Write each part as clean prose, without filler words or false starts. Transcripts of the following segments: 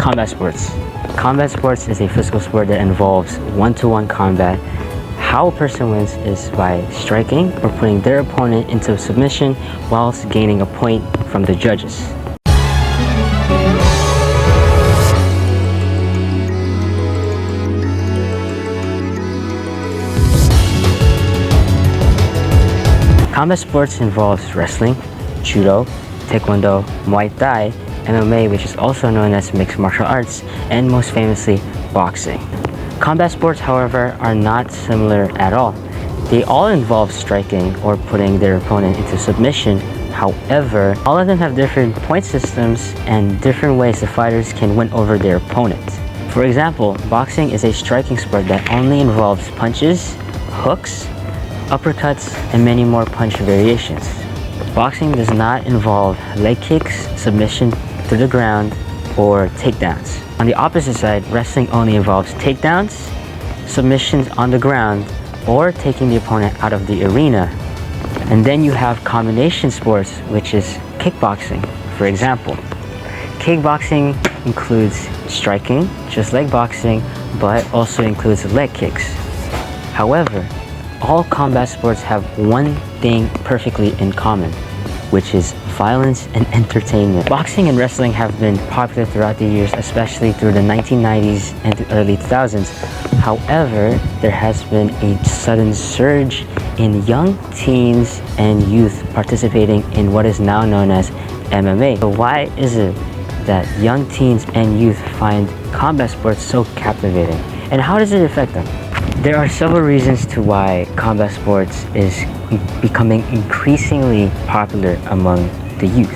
Combat sports. Combat sports is a physical sport that involves one-to-one combat. How a person wins is by striking or putting their opponent into submission whilst gaining a point from the judges. Combat sports involves wrestling, judo, taekwondo, muay thai, MMA, which is also known as mixed martial arts, and most famously, boxing. Combat sports, however, are not similar at all. They all involve striking or putting their opponent into submission. However, all of them have different point systems and different ways the fighters can win over their opponent. For example, boxing is a striking sport that only involves punches, hooks, uppercuts, and many more punch variations. Boxing does not involve leg kicks, submission to the ground, or takedowns. On the opposite side, wrestling only involves takedowns, submissions on the ground, or taking the opponent out of the arena. And then you have combination sports, which is kickboxing. For example, kickboxing includes striking, just like boxing, but also includes leg kicks. However, all combat sports have one thing perfectly in common, which is violence and entertainment. Boxing and wrestling have been popular throughout the years, especially through the 1990s and the early 2000s. However, there has been a sudden surge in young teens and youth participating in what is now known as MMA. So why is it that young teens and youth find combat sports so captivating? And how does it affect them? There are several reasons to why combat sports is becoming increasingly popular among the youth.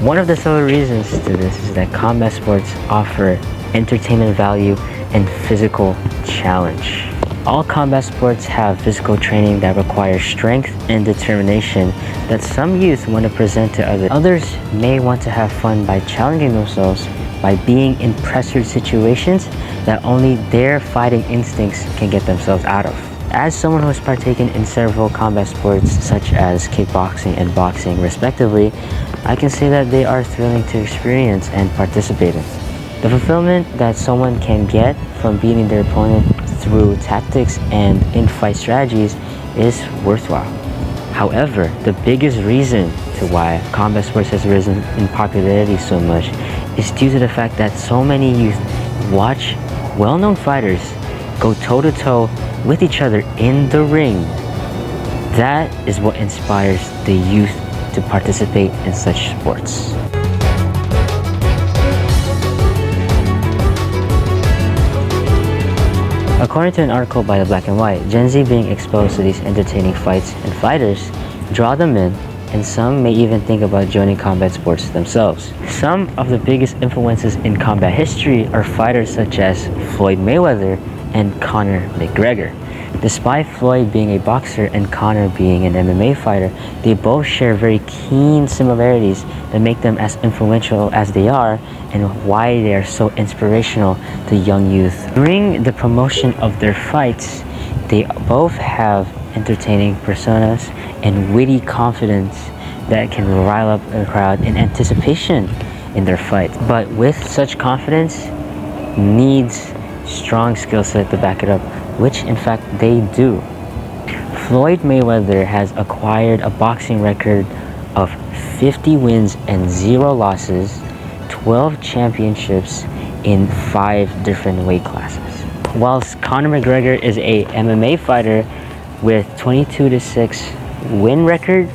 One of the several reasons to this is that combat sports offer entertainment value and physical challenge. All combat sports have physical training that requires strength and determination that some youth want to present to others. Others may want to have fun by challenging themselves by being in pressured situations that only their fighting instincts can get themselves out of. As someone who has partaken in several combat sports such as kickboxing and boxing respectively, I can say that they are thrilling to experience and participate in. The fulfillment that someone can get from beating their opponent through tactics and in-fight strategies is worthwhile. However, the biggest reason to why combat sports has risen in popularity so much is due to the fact that so many youth watch well-known fighters go toe-to-toe with each other in the ring. That is what inspires the youth to participate in such sports. According to an article by the Black and White, Gen Z being exposed to these entertaining fights and fighters draw them in, and some may even think about joining combat sports themselves. Some of the biggest influences in combat history are fighters such as Floyd Mayweather and Conor McGregor. Despite Floyd being a boxer and Conor being an MMA fighter, they both share very keen similarities that make them as influential as they are and why they are so inspirational to young youth. During the promotion of their fights, they both have entertaining personas and witty confidence that can rile up a crowd in anticipation in their fight. But with such confidence needs strong skill set to back it up, which in fact they do. Floyd Mayweather has acquired a boxing record of 50 wins and 0 losses, 12 championships in 5 different weight classes. Whilst Conor McGregor is a MMA fighter with 22-6 win record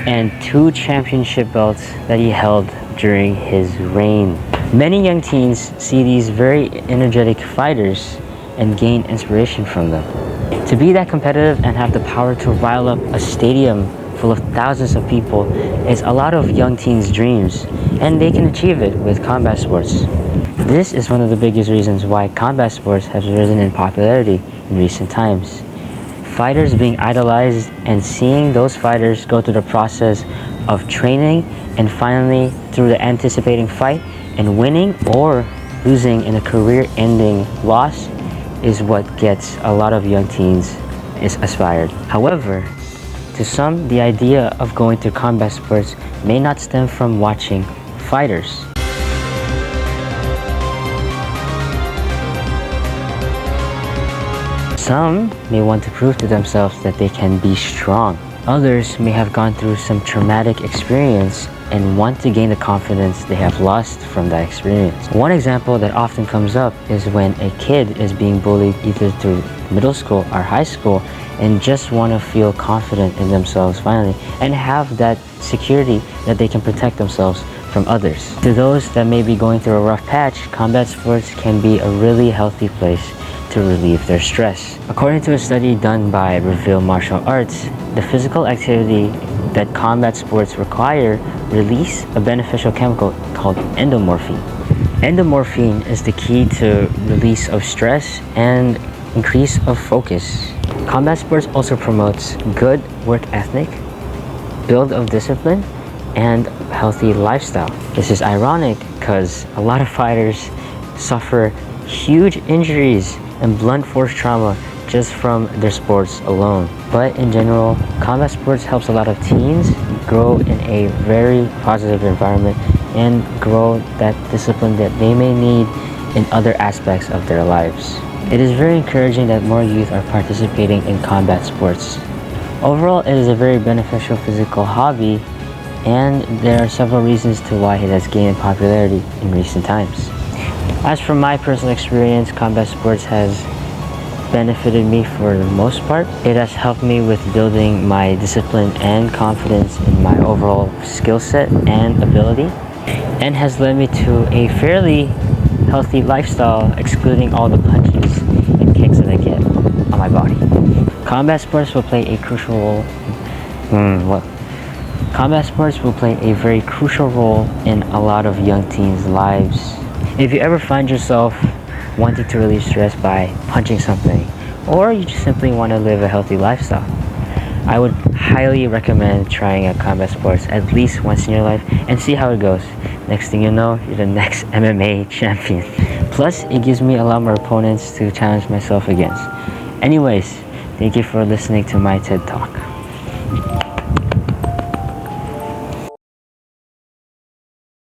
and 2 championship belts that he held during his reign. Many young teens see these very energetic fighters and gain inspiration from them. To be that competitive and have the power to rile up a stadium full of thousands of people is a lot of young teens' dreams, and they can achieve it with combat sports. This is one of the biggest reasons why combat sports has risen in popularity in recent times. Fighters being idolized and seeing those fighters go through the process of training and finally through the anticipating fight and winning or losing in a career-ending loss is what gets a lot of young teens inspired. However, to some, the idea of going to combat sports may not stem from watching fighters. Some may want to prove to themselves that they can be strong. Others may have gone through some traumatic experience and want to gain the confidence they have lost from that experience. One example that often comes up is when a kid is being bullied either through middle school or high school and just want to feel confident in themselves finally and have that security that they can protect themselves from others. To those that may be going through a rough patch, combat sports can be a really healthy place to relieve their stress. According to a study done by Reveal Martial Arts, the physical activity that combat sports require release a beneficial chemical called endomorphine. Endomorphine is the key to release of stress and increase of focus. Combat sports also promotes good work ethic, build of discipline, and healthy lifestyle. This is ironic because a lot of fighters suffer huge injuries and blunt force trauma just from their sports alone. But in general, combat sports helps a lot of teens grow in a very positive environment and grow that discipline that they may need in other aspects of their lives. It is very encouraging that more youth are participating in combat sports. Overall, it is a very beneficial physical hobby, and there are several reasons to why it has gained popularity in recent times. As for my personal experience, combat sports has benefited me for the most part. It has helped me with building my discipline and confidence in my overall skill set and ability, and has led me to a fairly healthy lifestyle, excluding all the punches and kicks that I get on my body. Combat sports will play a crucial role. Combat sports will play a very crucial role in a lot of young teens' lives. If you ever find yourself wanting to relieve stress by punching something, or you just simply want to live a healthy lifestyle, I would highly recommend trying out combat sports at least once in your life and see how it goes. Next thing you know, you're the next MMA champion. Plus, it gives me a lot more opponents to challenge myself against. Anyways, thank you for listening to my TED Talk.